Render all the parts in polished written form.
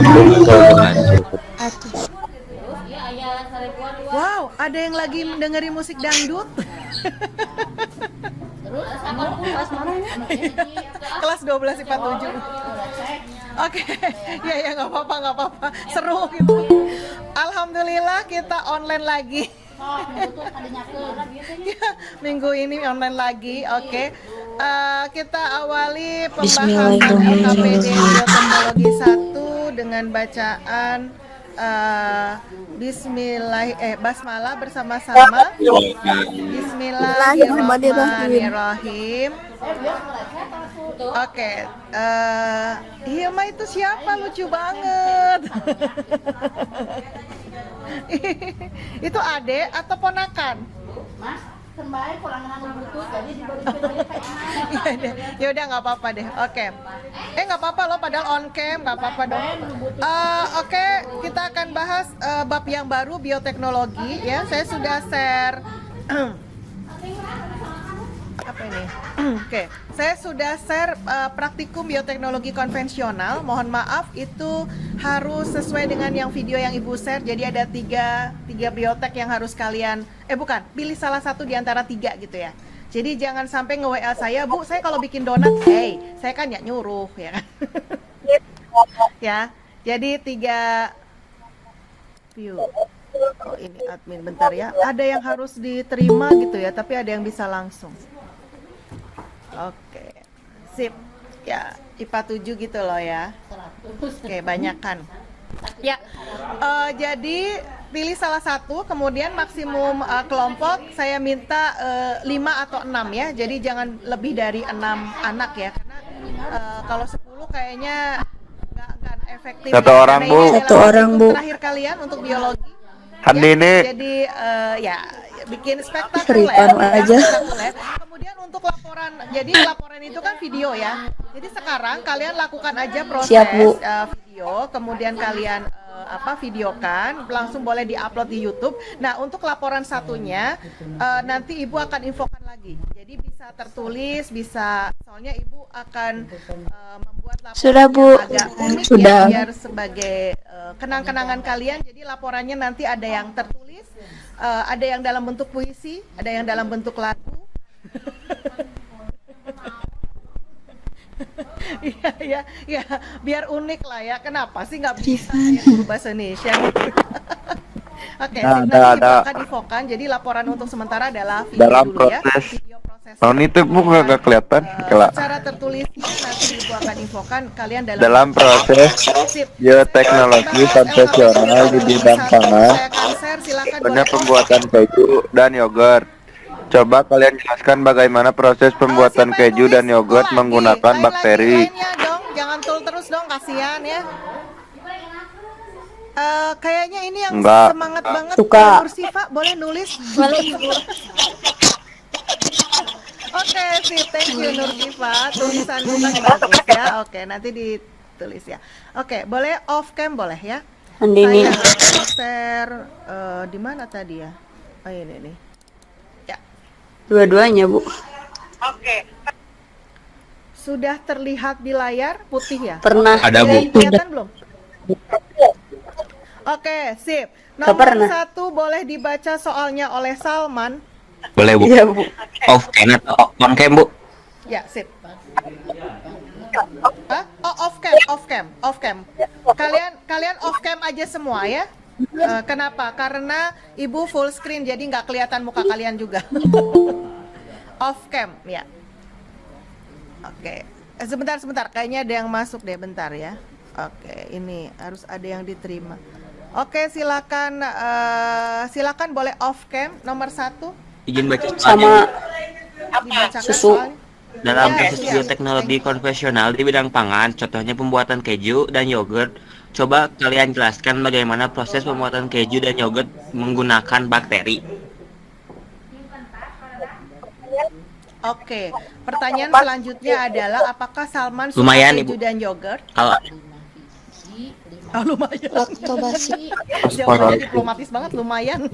betul banget. Wow, ada yang lagi dengerin musik dangdut. Kelas 12 IPA 7. Oke, ya ya nggak apa-apa nggak apa-apa, seru gitu. Alhamdulillah kita online lagi. Ya, minggu ini online lagi, oke. Kita awali pembahasan LKPD Bioteknologi 1 dengan bacaan basmalah bersama-sama. Bismillahirrahmanirrahim. Oke, Hilma itu siapa? Lucu banget. Itu adek atau ponakan? Mas, kembali pulangan butut jadi ya udah nggak apa-apa deh. Oke. Nggak apa-apa loh, padahal on cam nggak apa-apa dong. Oke, kita akan bahas bab yang baru bioteknologi ya. Saya sudah share apa ini? Oke, saya sudah share praktikum bioteknologi konvensional. Mohon maaf itu harus sesuai dengan yang video yang Ibu share. Jadi ada tiga biotek yang harus kalian pilih salah satu di antara 3 gitu ya. Jadi jangan sampai nge-WA saya, Bu, saya kalau bikin donat, saya kan ya nyuruh ya kan. Ya. Jadi 3 view. Oh, ini admin bentar ya. Ada yang harus diterima gitu ya, tapi ada yang bisa langsung. Oke, sip. Ya, IPA 7 gitu loh ya. Oke, banyakan. Ya, jadi pilih salah satu, kemudian maksimum kelompok saya minta 5 atau 6 ya. Jadi jangan lebih dari 6 anak ya. Karena kalau 10 kayaknya nggak efektif. Satu ya. orang, Bu. Satu orang, Bu. Terakhir kalian untuk biologi. Handini. Jadi ya bikin spektakuler. Seripan aja. Spektakuler. Kemudian untuk laporan, jadi laporan itu kan video ya. Jadi sekarang kalian lakukan aja proses. Siap, Bu. Video, kemudian kalian videokan, langsung boleh diupload di YouTube. Nah, untuk laporan satunya nanti Ibu akan infokan lagi. Jadi bisa tertulis, bisa soalnya Ibu akan membuat laporan Sudah, Bu. yang agak unik Sudah. ya, biar sebagai kenang-kenangan kalian. Jadi laporannya nanti ada yang tertulis, ada yang dalam bentuk puisi, ada yang dalam bentuk lagu. Iya, biar unik lah ya. Kenapa sih nggak bisa ya guru bahasa Indonesia? Oke, nanti Ibu akan infokan. Jadi laporan untuk sementara adalah video Dalam dulu ya. proses. Video proses. Tahun itu Bu nggak kelihatan. Secara tertulisnya nanti Ibu akan infokan kalian Dalam proses bioteknologi konvensional di bidang pangan, Saya akan share, silakan contohnya boleh. pembuatan keju dan yogurt. Coba kalian jelaskan bagaimana proses pembuatan Siapa yang keju dan nulis? yogurt Lagi. menggunakan Lain bakteri. lainnya dong, jangan tul terus dong, kasihan ya. Kayaknya ini yang Enggak. semangat banget. Suka. Nursifa, boleh nulis? Oke, sip, thank you Nursifa. Tulisanmu kan bagus ya. Oke, nanti ditulis ya. Oke, boleh off cam boleh ya? Andini. Saya akan share di mana tadi ya? Oh ini nih. Ya. Dua-duanya, Bu. Sudah terlihat di layar putih ya? Pernah. Ada, Bu. Kelihatan belum? Oke, sip. Nomor pernah. 1 boleh dibaca soalnya oleh Salman. Boleh Bu. Iya, Bu. Off cam atau on cam Bu? Ya, sip. Oh, off cam. Kalian off cam aja semua ya. Kenapa? Karena Ibu full screen jadi nggak kelihatan muka kalian juga. Off cam, ya. Oke. Sebentar. Kayaknya ada yang masuk deh, bentar ya. Oke, ini harus ada yang diterima. Oke, silakan boleh off cam nomor 1 Izin baca Sama dibacakan susu. soalnya. dalam Ya, proses siap. bioteknologi konvensional di bidang pangan, contohnya pembuatan keju dan yogurt. Coba kalian jelaskan bagaimana proses pembuatan keju dan yogurt menggunakan bakteri. Oke, pertanyaan selanjutnya adalah apakah Salman suka Lumayan, keju Ibu. dan yogurt? Kalau Oh, lumayan. Laktobasi. Jawabannya diplomatis banget, lumayan.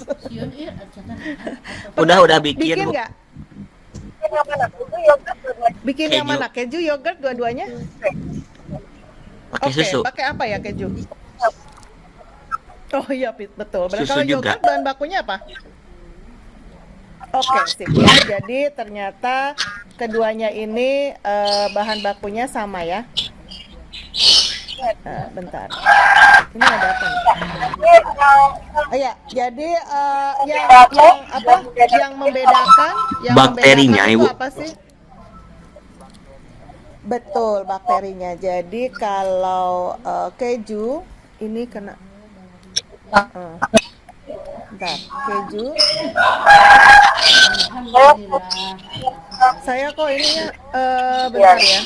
udah bikin, Bikin Bu. nggak? Bikin yang Keju. mana? Keju, yogurt, dua-duanya? pakai Oke, susu. pakai apa ya keju? Oh iya, betul. Berarti Susu kalau juga. yogurt bahan bakunya apa? Oke, sip ya. Jadi ternyata keduanya ini bahan bakunya sama ya. Bentar. Ini ada apa nih? Oh ya, jadi yang apa? Yang membedakan, Bakterinya, itu Ibu. apa sih? Betul, bakterinya. Jadi kalau keju ini kena bentar, keju. Saya kok ininya bentar ya.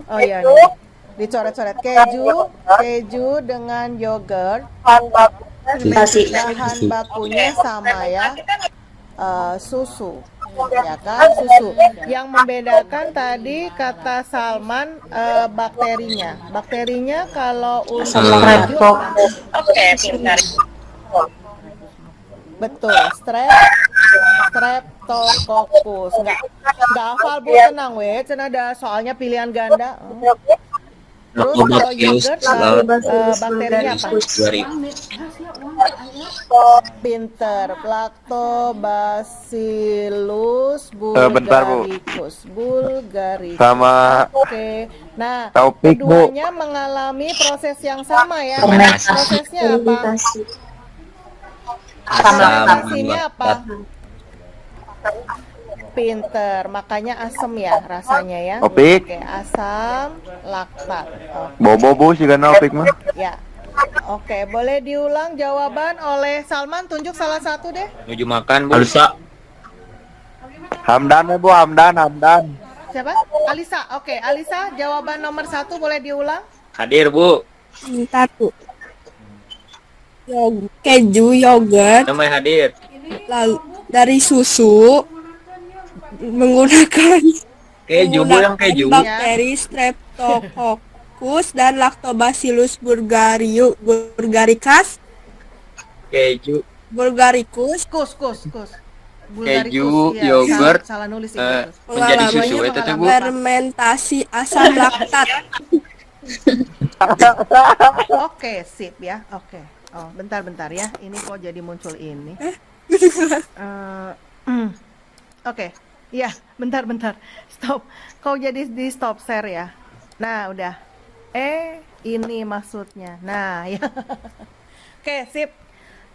Oh iya nih. Dicoret-coret keju dengan yogurt. Bahan bakunya sama ya. Susu. Ya kan, susu. Yang membedakan tadi kata Salman bakterinya. Bakterinya kalau untuk keju apa? Betul, Streptococcus. Enggak hafal Bu, tenang we. Cenah ada soalnya pilihan ganda. Terus kalau yogurt bakterinya apa? Pinter, Lactobacillus bentar, Bu. bulgaricus. Sama Oke. Nah, Taufik, Bu. keduanya mengalami proses yang sama ya. Prosesnya apa? Fermentasinya apa? Pinter, makanya asam ya rasanya ya. Opik. Oke, asam laktat. Oke, bobo Bu sih kan Opik mah. ya. Oke, boleh diulang jawaban oleh Salman. Tunjuk salah satu deh. Menuju makan, Bu. Alisa. Hamdan Bu, Hamdan. Siapa? Alisa. Oke, Alisa, jawaban nomor 1 boleh diulang. Hadir, Bu. Bentar, Bu. Keju, yogurt, Namanya hadir. lalu dari susu menggunakan Keju, Bu, yang keju. bakteri Streptococcus dan Lactobacillus bulgaricus. Keju. Kus. Keju, Iya, yogurt, salah nulis itu. menjadi susu itu tuh, Bu. Fermentasi asam laktat. Oke, sip ya. Oke. Oh, bentar ya. Ini kok jadi muncul ini. Oke. Ya, bentar. Stop. Kok jadi di stop share ya? Nah, udah. Ini maksudnya. Nah, ya. Oke, sip.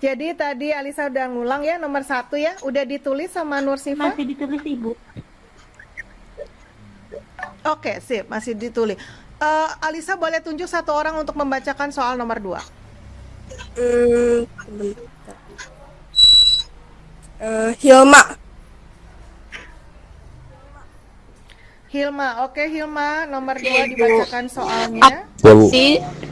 Jadi tadi Alisa udah ngulang ya nomor 1 ya. Udah ditulis sama Nur Sifa? Masih ditulis Ibu. Oke, sip. Masih ditulis. Alisa boleh tunjuk satu orang untuk membacakan soal nomor 2. Hilma, oke Hilma, nomor 2 dibacakan soalnya. Ya Bu.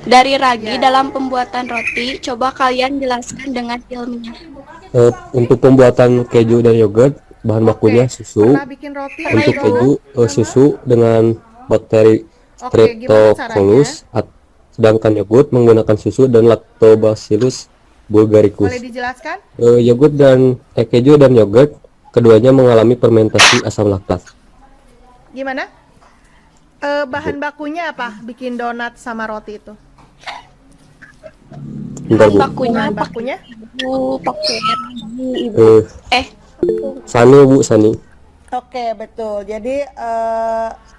Dari ragi Ya. dalam pembuatan roti, coba kalian jelaskan dengan ilmiah. Untuk pembuatan keju dan yogurt, bahan bakunya susu. Pernah bikin roti? Untuk Ayo. keju, susu dengan bakteri Oke, gimana Streptococcus, sedangkan yogurt menggunakan susu dan Lactobacillus bulgaricus. Boleh dijelaskan? Yogurt dan keju dan yogurt, keduanya mengalami fermentasi asam laktat. Gimana? Bahan bakunya apa? Bikin donat sama roti itu? Bentar Bu. Bahan bakunya? Bu, pakai ragi Ibu. Sani. Oke, betul. Jadi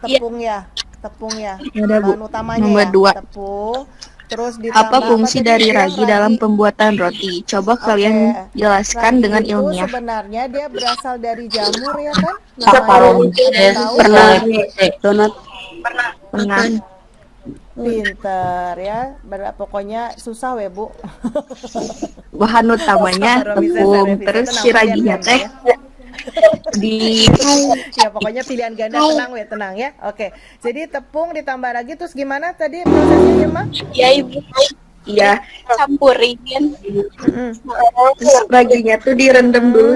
tepung ya. Ada, Bu. Bahan utamanya Nomor ya. 2. Tepung. Terus ditambah Apa fungsi tadi dari bilang ragi dalam pembuatan roti? Coba kalian jelaskan Ragi dengan itu ilmiah. sebenarnya dia berasal dari jamur ya kan? Pernah Donat. pernah Pinter ya. Pokoknya susah we Bu. bahan utamanya Baru bisa tepung, revisi. terus Tenang, si raginya pilihan teh ganda di ya pokoknya pilihan ganda, tenang ya. Oke. Jadi tepung ditambah ragi terus gimana tadi prosesnya Hilma? ya Ibu. Iya, campurin. Terus raginya tuh direndam dulu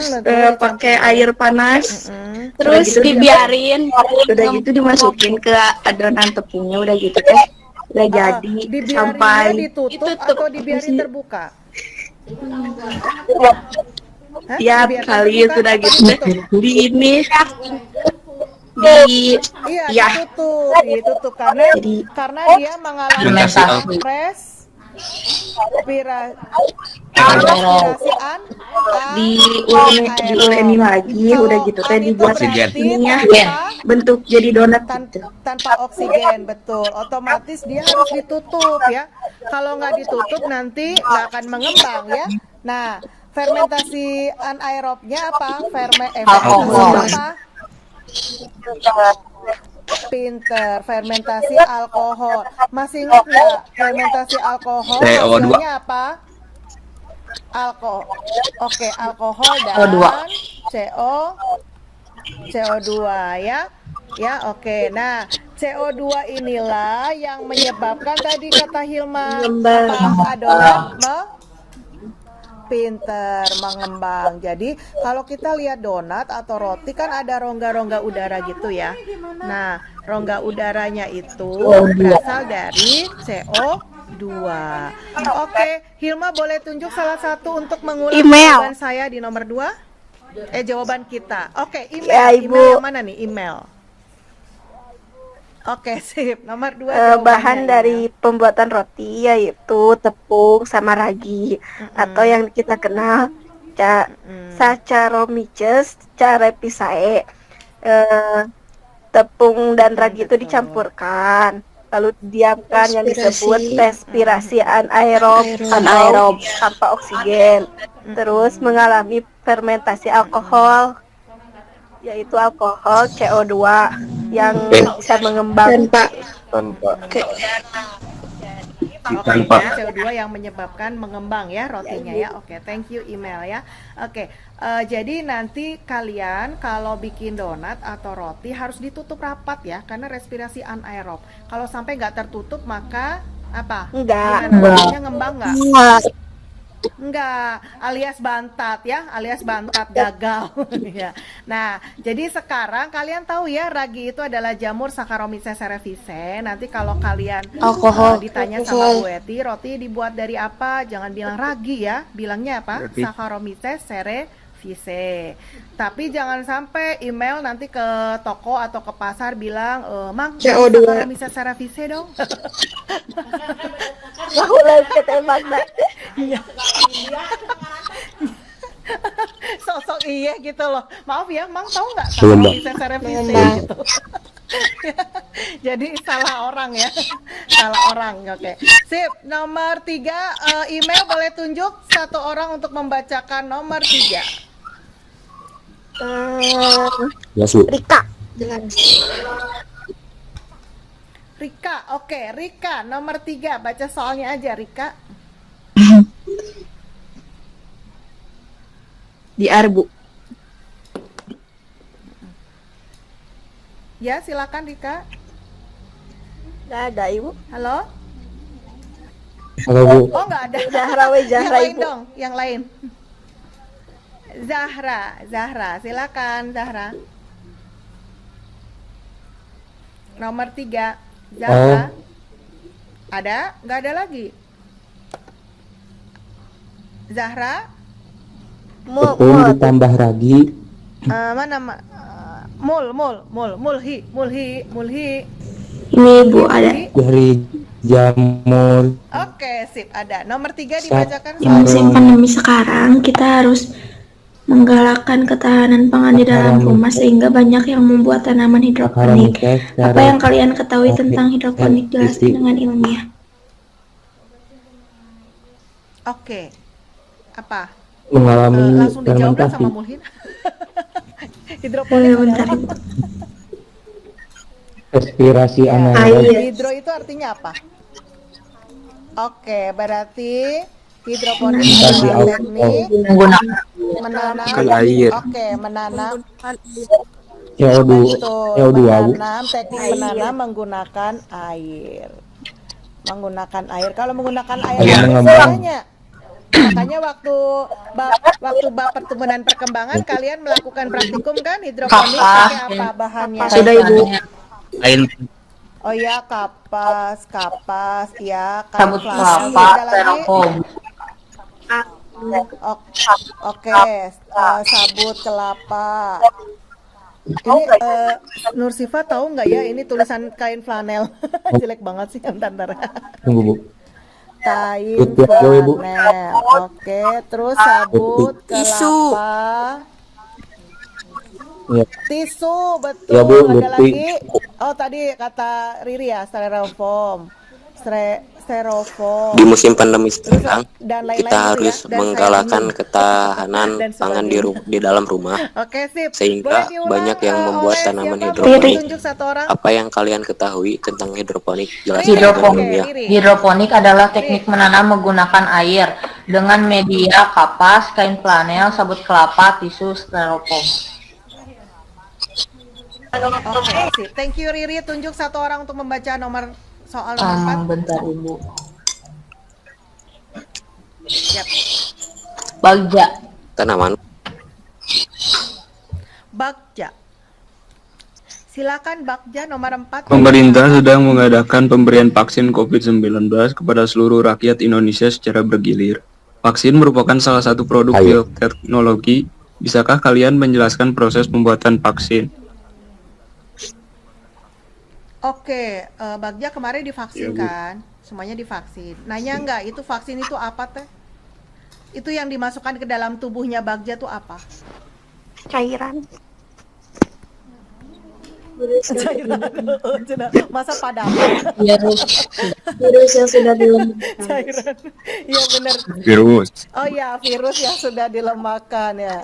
pakai air panas. Terus gitu dibiarin, udah gitu dimasukin ke adonan tepungnya, udah gitu teh udah jadi Dibiarinnya sampai ditutup atau dibiarin terbuka? Hah? tiap Dibiarkan kali terbuka sudah atau gitu ditutup? di ini Iya, ya ditutup karena jadi dia mengalami Fermentasi respirasi diuleni lagi udah gitu teh dibuat Oksigen. ininya tanpa bentuk jadi donat gitu. tanpa oksigen, betul. Otomatis dia harus ditutup ya. Kalau nggak ditutup nanti nggak akan mengembang ya. Nah, fermentasi anaerobnya apa? Fermentasi apa? Pinter, fermentasi alkohol. Masih ingat nggak fermentasi alkohol? CO2. Hasilnya apa? Oke, alkohol dan CO2 ya. Ya, oke. Nah, CO2 inilah yang menyebabkan tadi kata Hilma apa? Adonan pinter mengembang. Jadi kalau kita lihat donat atau roti kan ada rongga-rongga udara gitu ya. Nah, rongga udaranya itu berasal dari CO2. Oke, Hilma boleh tunjuk salah satu untuk mengulang jawaban saya di nomor 2? Jawaban kita. Oke, email. Ya, Ibu. Email yang mana nih? Email. Oke, sip. Nomor 2 Bahan dari pembuatan roti yaitu tepung sama ragi atau yang kita kenal Saccharomyces cerevisiae. Tepung dan ragi itu dicampurkan lalu didiamkan yang disebut respirasi anaerob tanpa oksigen, terus mengalami fermentasi alkohol yaitu alkohol CO2 yang bisa mengembang Tanpa Oke, CO2 yang menyebabkan mengembang ya rotinya ya. Oke, thank you email ya. Oke, jadi nanti kalian kalau bikin donat atau roti harus ditutup rapat ya, karena respirasi anaerob. Kalau sampai nggak tertutup maka apa? enggak Gimana? Rotinya ngembang nggak? Enggak, alias bantat ya, alias bantat gagal ya. Nah, jadi sekarang kalian tahu ya ragi itu adalah jamur Saccharomyces cerevisiae. Nanti kalau kalian ditanya sama Bu Eti, roti dibuat dari apa? Jangan bilang ragi ya, bilangnya apa? Saccharomyces cerevisiae. Tapi jangan sampai email nanti ke toko atau ke pasar bilang, "Mang, Saccharomyces cerevisiae dong." mulai ketembak Sosok iya gitu loh. Maaf ya, Mang tahu nggak Belum, Mbak. bisa revisi gitu. Jadi salah orang ya, salah orang. Oke, sip. Nomor 3 email boleh tunjuk satu orang untuk membacakan nomor 3. Ya, Su. Rika Rika, oke, Rika nomor 3 baca soalnya aja Rika. Di Arbu. Ya, silakan Rika. nggak ada Ibu. Halo? Halo, Bu. Oh, nggak ada. Zahra Yang lain Ibu. dong, yang lain. Zahra, silakan Zahra. Nomor 3, Zahra. Ada? Nggak ada lagi. Zahra, Tepung ditambah ragi. mana mulhi. Ini Bu ada Dari jamur. Oke, sip, ada. Nomor 3 dibacakan. di musim pandemi sekarang kita harus menggalakkan ketahanan pangan di dalam rumah sehingga banyak yang membuat tanaman hidroponik. Apa yang kalian ketahui tentang hidroponik? Jelaskan dengan ilmiah. Oke. Apa? Mengalami Langsung dijawab fermentasi. sama Mulhin. Hidroponik Bentar, adalah Ibu. Respirasi ya, anaerob. hidro itu artinya apa? Oke, berarti hidroponik Fermentasi adalah alkohol. teknik menanam. air. Oke, menanam. CO2. Betul, CO2, Bu. menanam, teknik menanam menggunakan air. Menggunakan air. Kalau menggunakan air Air apa mengembang. istilahnya? Makanya waktu bab pertumbuhan perkembangan kalian melakukan praktikum kan hidroponik pakai apa bahannya? Sudah Ibu. Lain Oh ya, kapas, ya, Sabut camouflage. kelapa, Ada lagi? styrofoam. Oke, sabut kelapa. Ini Nur Sifa tahu nggak ya ini tulisan kain flanel? Jelek banget sih, bentar. Tunggu, Bu. Kain Putih aja, Ibu. flanel. Oke, terus sabut Tisu. kelapa. Ya. Tisu, betul. Ya, Bu, Ada bukti. lagi? Oh, tadi kata Riri ya, styrofoam. Styrofoam. Di musim pandemi sekarang, Dan lain-lain kita gitu harus ya, dan menggalakkan sayur. ketahanan Dan pangan sebagainya. di dalam rumah, Oke, sip. sehingga Boleh diulang, banyak yang membuat oleh tanaman siapa? hidroponik. Boleh tunjuk satu orang? Apa yang kalian ketahui tentang hidroponik? Jelaskan Hidroponik. dulu ya. Riri. Hidroponik adalah teknik menanam menggunakan air dengan media kapas, kain flanel, sabut kelapa, tisu, styrofoam. Oke, sip. Thank you Riri. Tunjuk satu orang untuk membaca soal nomor 4. Bentar Ibu. Siap. Bagja. Tanaman Bagja. Silakan Bagja nomor 4. Pemerintah sedang mengadakan pemberian vaksin COVID-19 kepada seluruh rakyat Indonesia secara bergilir. Vaksin merupakan salah satu produk bioteknologi. Bisakah kalian menjelaskan proses pembuatan vaksin? Oke, Bagja kemarin divaksin kan? Semuanya divaksin. Nanya nggak, itu vaksin itu apa teh? Itu yang dimasukkan ke dalam tubuhnya Bagja tuh apa? Cairan. Masa padam? Virus yang sudah dilemahkan. Cairan. Iya benar. Virus. Oh ya, virus yang sudah dilemahkan ya.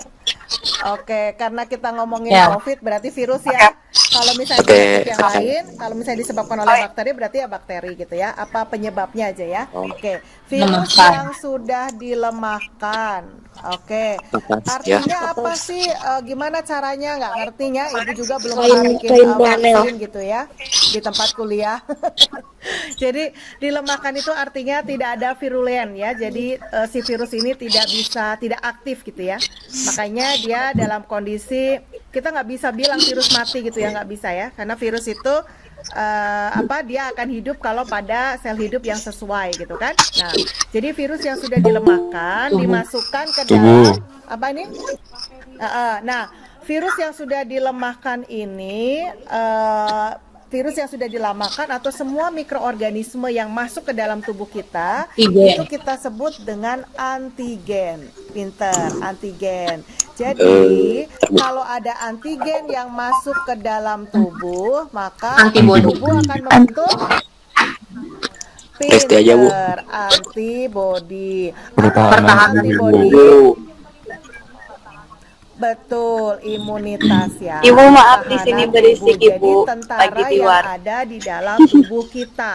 Oke, karena kita ngomongin Ya. COVID berarti virus ya. Kalau misalnya Oke. penyakit yang lain, kalau misalnya disebabkan oleh bakteri berarti ya bakteri gitu ya. Apa penyebabnya aja ya. Oke, virus Lemahkan. yang sudah dilemahkan. Oke, ya. artinya apa sih? Gimana caranya? Nggak ngertinya. Ibu juga belum Kain- pernah bikin kain flanel. vaksin gitu ya di tempat kuliah. Jadi dilemahkan itu artinya tidak ada virulen ya. Jadi si virus ini tidak aktif gitu ya. Makanya dia dalam kondisi kita nggak bisa bilang virus mati gitu ya, nggak bisa ya, karena virus itu dia akan hidup kalau pada sel hidup yang sesuai gitu kan. Nah, jadi virus yang sudah dilemahkan dimasukkan ke dalam apa ini? Nah, virus yang sudah dilemahkan ini virus yang sudah dilemahkan atau semua mikroorganisme yang masuk ke dalam tubuh kita Antigen. itu kita sebut dengan antigen. Pinter, antigen. Jadi kalau ada antigen yang masuk ke dalam tubuh, maka Antibody. tubuh akan membentuk Testi aja, Bu. pinter, antibody. Pertahanan Antibody. Bu. Betul, imunitas ya. Ibu, maaf, di sini Pertahanan berisik, tubuh. Jadi Ibu. tentara Lagi di yang luar. ada di dalam tubuh kita.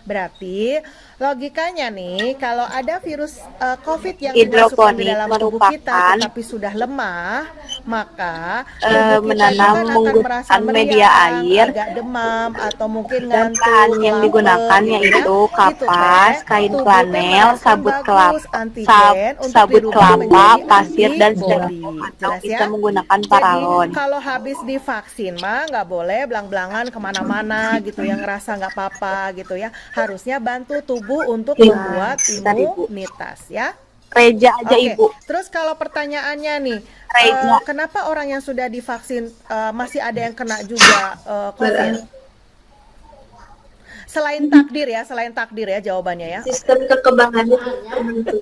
Berarti logikanya nih, kalau ada virus COVID yang dimasukkan di Hidroponik dalam tubuh kita merupakan tetapi sudah lemah, maka tubuh kita menanam juga akan merasa menggunakan media meriang, air, agak demam atau mungkin dan ngantuk, bahan yang lapar, digunakan gitu ya. yaitu Gitu, kapas, Teh. kain Tubuh Teh flanel, merespon sabut bagus kelapa, antigen untuk sabut dirubah kelapa, menjadi pasir, dan antibody. atau Jelas bisa ya? menggunakan Jadi paralon. kalau habis divaksin mah nggak boleh belang-belangan kemana-mana gitu ya, ngerasa nggak apa-apa gitu ya. Harusnya bantu tubuh untuk membuat Bentar, Ibu. imunitas ya. Reja aja, Oke, Ibu. terus kalau pertanyaannya nih, Reza. kenapa orang yang sudah divaksin masih ada yang kena juga COVID? Selain takdir ya jawabannya ya. Sistem kekebalannya terbentuk.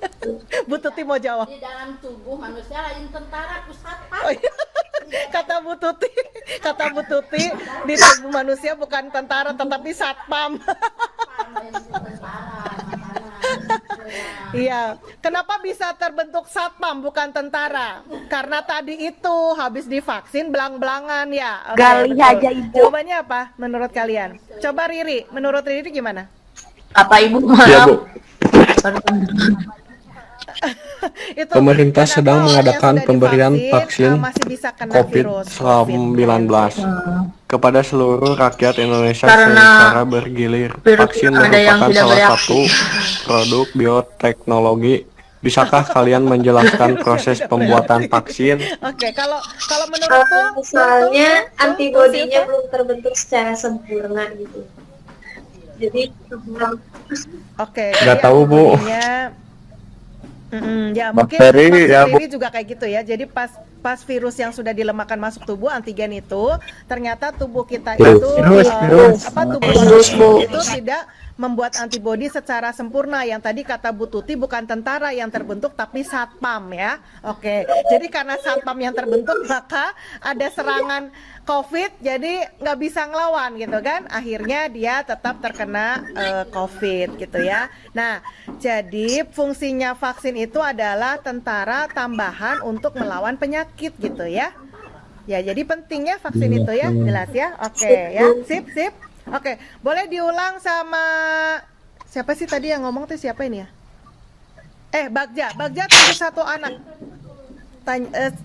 Bu Tuti mau jawab. Di dalam tubuh manusia lain tentara pusat Oh, iya. kata Bu Tuti di tubuh manusia bukan tentara tetapi satpam. Iya, kenapa bisa terbentuk satpam bukan tentara? Karena tadi itu habis divaksin belang-belangan ya. Oke, Gali betul. aja, Ibu. Jawabannya apa menurut kalian? Coba Riri, menurut Riri gimana? Apa Ibu? Ya, Maaf. Bu. Itu Pemerintah kenapa sedang orang yang mengadakan sudah pemberian divaksin, vaksin masih bisa kena virus COVID-19 kepada seluruh rakyat Indonesia Karena secara bergilir. virus Vaksin ada yang merupakan tidak salah bereaksi. satu produk bioteknologi. Bisakah kalian menjelaskan proses pembuatan vaksin? Oke, kalau menurutku Soalnya tuh, antibodinya Silva? belum terbentuk secara sempurna gitu. Jadi kurang. Oke, Nggak jadi tahu, Bu. antibodinya Ya mungkin Bakteri, maksud ya, Riri juga kayak gitu ya. Jadi pas virus yang sudah dilemahkan masuk tubuh, antigen itu ternyata tubuh kita Virus. itu Virus. tubuh manusia itu tidak membuat antibodi secara sempurna. Yang tadi kata Bu Tuti bukan tentara yang terbentuk tapi satpam ya. Oke. Jadi karena satpam yang terbentuk maka ada serangan COVID, jadi nggak bisa ngelawan gitu kan. Akhirnya dia tetap terkena COVID gitu ya. Nah, jadi fungsinya vaksin itu adalah tentara tambahan untuk melawan penyakit gitu ya. Ya, jadi pentingnya vaksin itu ya, jelas ya. Oke ya, sip. Oke, boleh diulang sama siapa sih tadi yang ngomong tuh, siapa ini ya? Bagja tunjuk satu anak.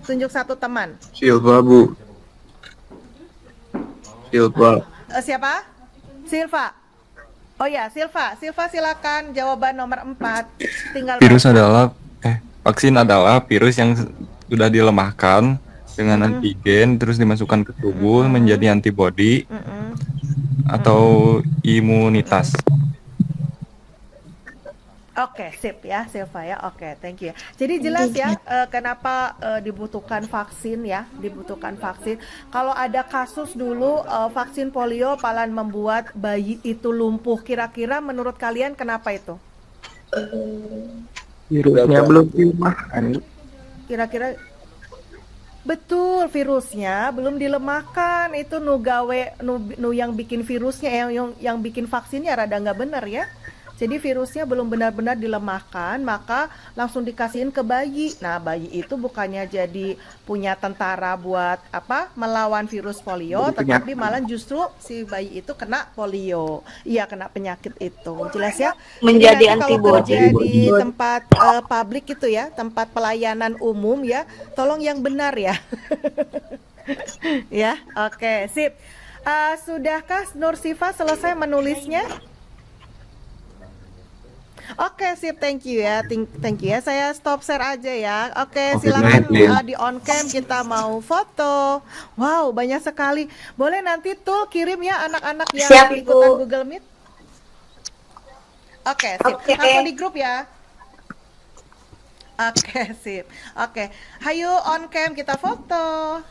Tunjuk satu teman. Silva, Bu. Silva. Siapa? Silva. Oh ya, Silva silakan jawaban nomor 4. Tinggal Vaksin adalah virus yang sudah dilemahkan dengan antigen terus dimasukkan ke tubuh menjadi antibodi atau imunitas. Oke, sip ya, Silva ya. Oke, thank you. Jadi jelas ya kenapa dibutuhkan vaksin ya, dibutuhkan vaksin. Kalau ada kasus dulu vaksin polio palan membuat bayi itu lumpuh. Kira-kira menurut kalian kenapa itu? Virusnya belum dilemahkan. Kira-kira betul, virusnya belum dilemahkan. Itu nu yang bikin virusnya, yang bikin vaksinnya rada nggak bener ya. Jadi virusnya belum benar-benar dilemahkan, maka langsung dikasihin ke bayi. Nah, bayi itu bukannya jadi punya tentara buat melawan virus polio, tetapi malah justru si bayi itu kena polio. Iya, kena penyakit itu. Jelas ya? Menjadi Jadi nanti kalau antibodi. kerja di tempat publik itu ya, tempat pelayanan umum ya, tolong yang benar ya. Ya, oke, sip. Sudahkah Nur Sifa selesai menulisnya? Oke, sip, thank you ya, thank you ya. Saya stop share aja ya. Oke, silakan di on cam kita mau foto. Wow, banyak sekali. Boleh nanti tuh kirim ya anak-anak yang Siap, ikutan Ibu. Google Meet. Oke, sip. Oke. Langsung di grup ya. Oke, sip. Oke, hayu on cam kita foto.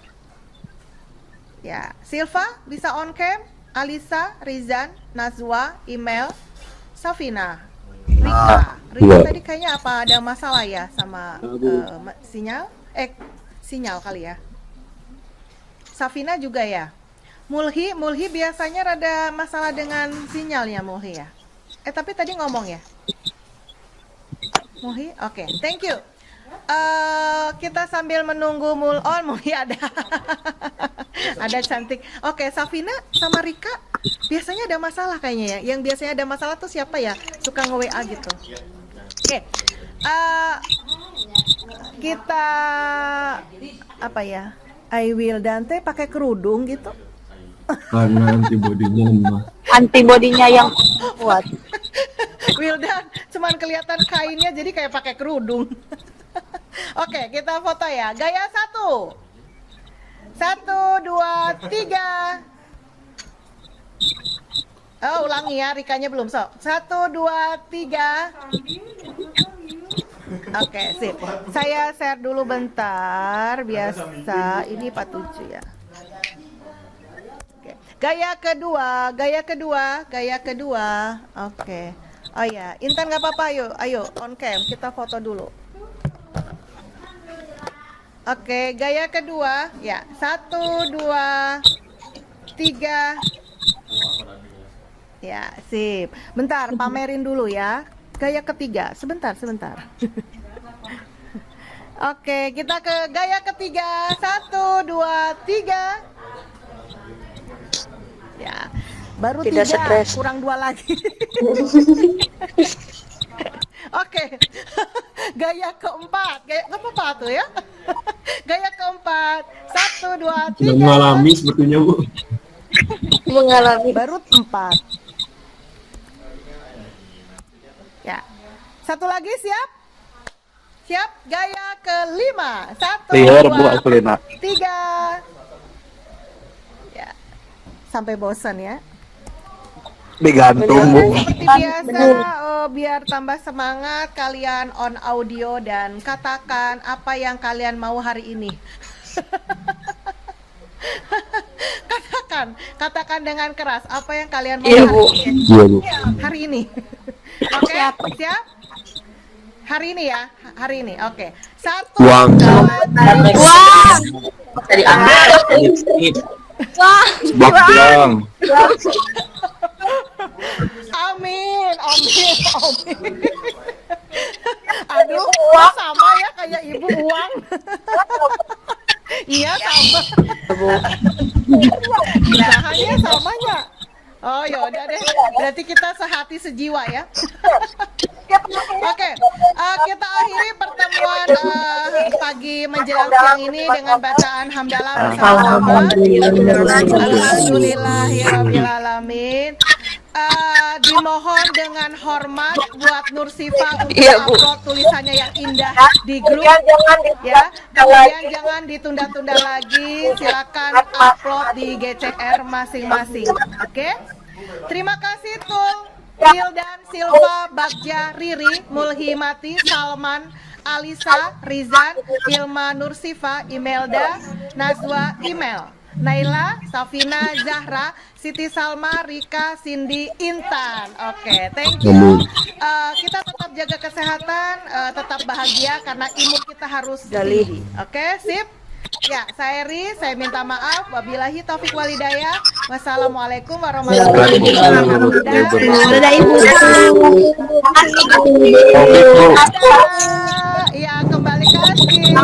Ya, Silva bisa on cam, Alisa, Rizan, Nazwa, Email, Safina. Rika tadi kayaknya apa ada masalah ya sama sinyal? Sinyal kali ya. Safina juga ya. Mulhi biasanya rada masalah dengan sinyalnya Mulhi ya. Tapi tadi ngomong ya. Mulhi, oke, thank you. Kita sambil menunggu Mulhi ada. Ada cantik. Oke, Safina sama Rika biasanya ada masalah kayaknya ya. Yang biasanya ada masalah tuh siapa ya? Suka nge-WA gitu. Oke. Kita apa ya? I will Dante pakai kerudung gitu. Karena antibodinya lemah. Antibodinya yang kuat. Wildan cuman kelihatan kainnya jadi kayak pakai kerudung. Oke, kita foto ya. Gaya 1. 1, 2, 3. Oh, ulangi ya, Rikanya belum sok. 1, 2, 3. Oke, sip. Saya share dulu bentar. Biasa, ini 47 ya. Oke. Gaya kedua. Oke. Oh ya, Intan nggak apa-apa, ayo on cam kita foto dulu. Oke, gaya kedua, ya 1, 2, 3. Ya, sip. Bentar, pamerin dulu ya. Gaya ketiga, sebentar. Oke, kita ke gaya ketiga. 1, 2, 3. Ya, baru Tidak 3, stres. kurang 2 lagi. Oke, gaya keempat, gaya apa tuh ya? Gaya keempat, 1, 2, 3. Sudah mengalami sepertinya, Bu. Mengalami. Baru 4. Ya, satu lagi siap? Siap, gaya kelima. 1, Liar, 2, Bu, Akulina. 3. Ya, sampai bosan ya. Digantung, Bu. Seperti biasa, biar tambah semangat kalian on audio dan katakan apa yang kalian mau hari ini. Katakan dengan keras apa yang kalian mau hari ini. Oke, siap? Hari ini ya, hari ini. Oke. 1, 2, 3. Dari ambil. Baklang. Amin, amin, amin. Aduh, sama ya kayak ibu uang. Iya sama. Usahanya samanya. Oh yaudah deh, berarti kita sehati sejiwa ya. Oke, kita akhiri pertemuan pagi menjelang siang ini dengan bacaan hamdalah bersama-sama. Alhamdulillahirrahmanirrahim. Dimohon dengan hormat buat Nur Sifa untuk upload tulisannya yang indah di grup ya. Kemudian jangan ditunda-tunda lagi, silakan upload di GCR masing-masing. Oke? Terima kasih Tul, Hildan, Silva, Bagja, Riri, Mulhimati, Salman, Alisa, Rizan, Ilma, Nur Sifa, Imelda, Nazwa, Naila, Safina, Zahra, Siti Salma, Rika, Cindy, Intan. Oke, thank you. Kita tetap jaga kesehatan, tetap bahagia karena imun kita harus tinggi. Oke, sip. Ya, saya Eri, saya minta maaf. Wabillahi taufik walhidayah. Wassalamualaikum warahmatullahi wabarakatuh. Dadah Ibu. Ya, kembali kasih.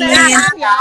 Sehat ya.